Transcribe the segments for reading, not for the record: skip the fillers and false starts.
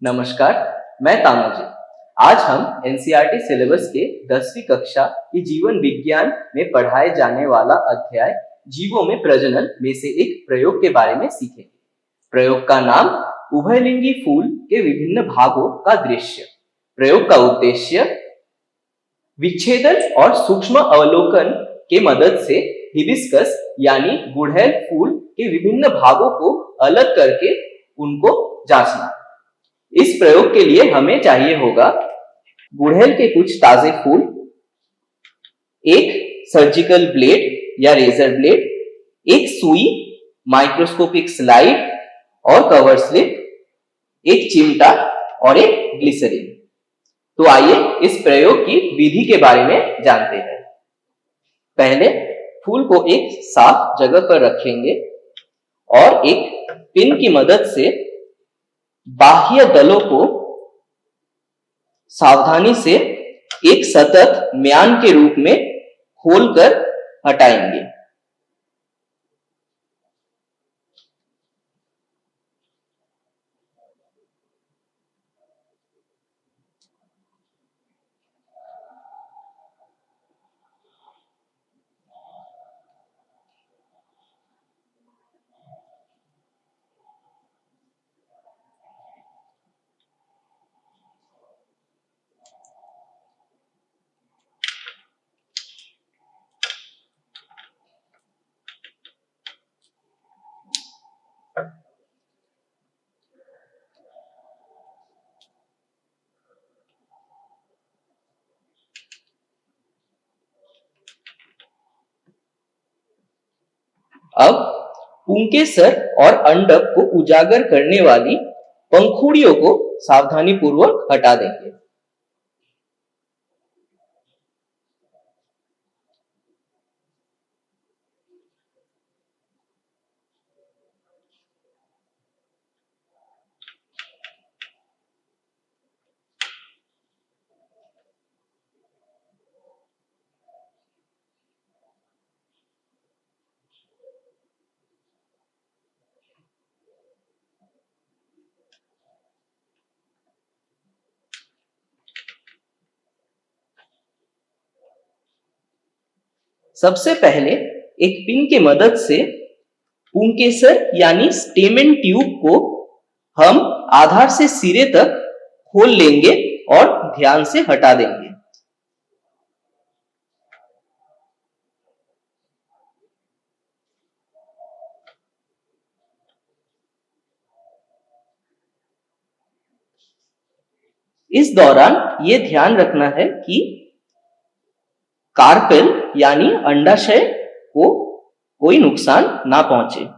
नमस्कार, मैं तामोजी। आज हम एनसीईआरटी सिलेबस के 10वीं कक्षा की जीवन विज्ञान में पढ़ाए जाने वाला अध्याय जीवों में प्रजनन में से एक प्रयोग के बारे में सीखेंगे। प्रयोग का नाम उभयलिंगी फूल के विभिन्न भागों का दृश्य। प्रयोग का उद्देश्य विच्छेदन और सूक्ष्म अवलोकन के मदद से हिबिस्कस यानी गुड़हल फूल के विभिन्न भागों को अलग करके उनको जांचना। इस प्रयोग के लिए हमें चाहिए होगा गुड़हल के कुछ ताजे फूल, एक सर्जिकल ब्लेड या रेजर ब्लेड, एक सुई, माइक्रोस्कोपिक स्लाइड और कवर स्लिप, एक चिमटा और एक ग्लिसरीन। तो आइए इस प्रयोग की विधि के बारे में जानते हैं। पहले फूल को एक साफ जगह पर रखेंगे और एक पिन की मदद से बाह्य दलों को सावधानी से एक सतत म्यान के रूप में खोलकर हटाएंगे। अब पुंकेसर और अंडक को उजागर करने वाली पंखुड़ियों को सावधानीपूर्वक हटा देंगे। सबसे पहले एक पिन की मदद से पुंकेसर यानी स्टेमन ट्यूब को हम आधार से सिरे तक खोल लेंगे और ध्यान से हटा देंगे। इस दौरान ये ध्यान रखना है कि कार्पेल यानी अंडाशय को कोई नुकसान ना पहुंचे।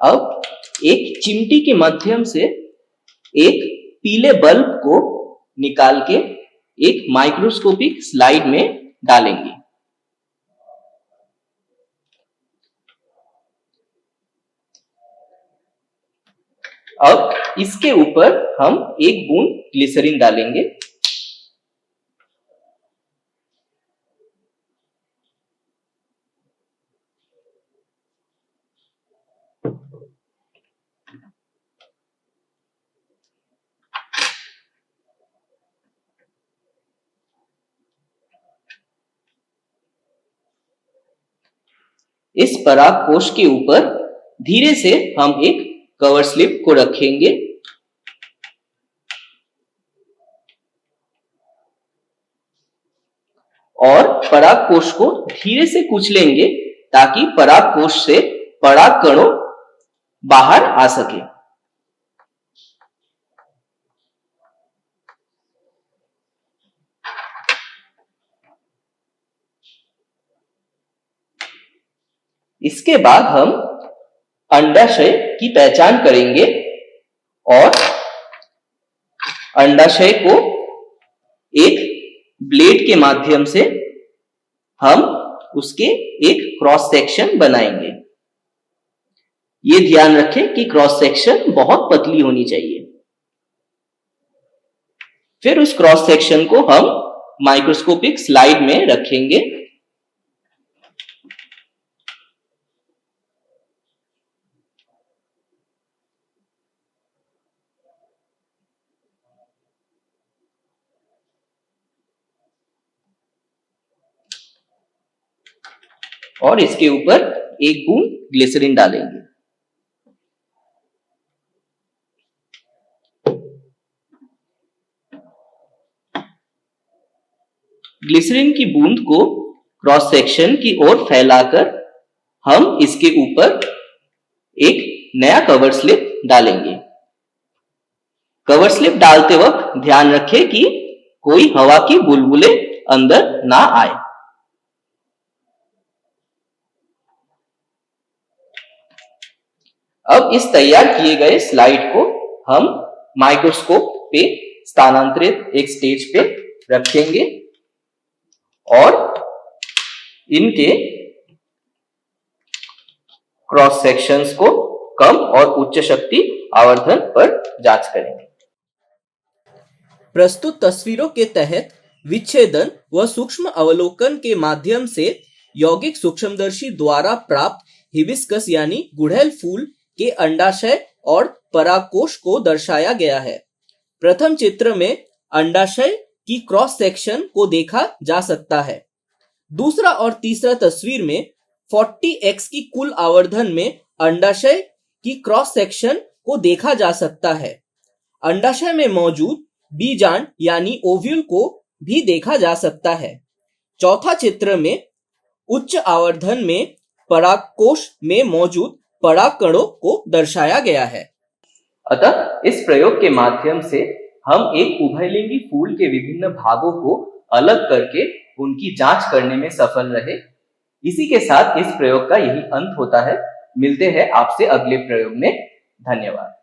अब एक चिमटी के माध्यम से एक पीले बल्ब को निकाल के एक माइक्रोस्कोपिक स्लाइड में डालेंगे। अब इसके ऊपर हम एक बूंद ग्लिसरीन डालेंगे। इस परागकोश के ऊपर धीरे से हम एक कवर स्लिप को रखेंगे और परागकोश को धीरे से कुचलेंगे ताकि परागकोश से पराग कणों बाहर आ सके। इसके बाद हम अंडाशय की पहचान करेंगे और अंडाशय को एक ब्लेड के माध्यम से हम उसके एक क्रॉस सेक्शन बनाएंगे। ये ध्यान रखें कि क्रॉस सेक्शन बहुत पतली होनी चाहिए। फिर उस क्रॉस सेक्शन को हम माइक्रोस्कोपिक स्लाइड में रखेंगे। और इसके ऊपर एक बूंद ग्लिसरीन डालेंगे। ग्लिसरीन की बूंद को क्रॉस सेक्शन की ओर फैलाकर हम इसके ऊपर एक नया कवर स्लिप डालेंगे। कवर स्लिप डालते वक्त ध्यान रखें कि कोई हवा की बुलबुले अंदर ना आए। अब इस तैयार किए गए स्लाइड को हम माइक्रोस्कोप पे स्थानांतरित एक स्टेज पे रखेंगे और इनके क्रॉस सेक्शंस को कम और उच्च शक्ति आवर्धन पर जांच करेंगे। प्रस्तुत तस्वीरों के तहत विच्छेदन व सूक्ष्म अवलोकन के माध्यम से यौगिक सूक्ष्मदर्शी द्वारा प्राप्त हिबिस्कस यानी गुड़हल फूल के अंडाशय और परागकोश को दर्शाया गया है। प्रथम चित्र में अंडाशय की क्रॉस सेक्शन को देखा जा सकता है। दूसरा और तीसरा तस्वीर में 40x की कुल आवर्धन में अंडाशय की क्रॉस सेक्शन को देखा जा सकता है। अंडाशय में मौजूद बीजांड यानी ओव्यूल को भी देखा जा सकता है। चौथा चित्र में उच्च आवर्धन में परागकोश में मौजूद परागकणों को दर्शाया गया है। अतः इस प्रयोग के माध्यम से हम एक उभयलिंगी फूल के विभिन्न भागों को अलग करके उनकी जांच करने में सफल रहे। इसी के साथ इस प्रयोग का यही अंत होता है। मिलते हैं आपसे अगले प्रयोग में। धन्यवाद।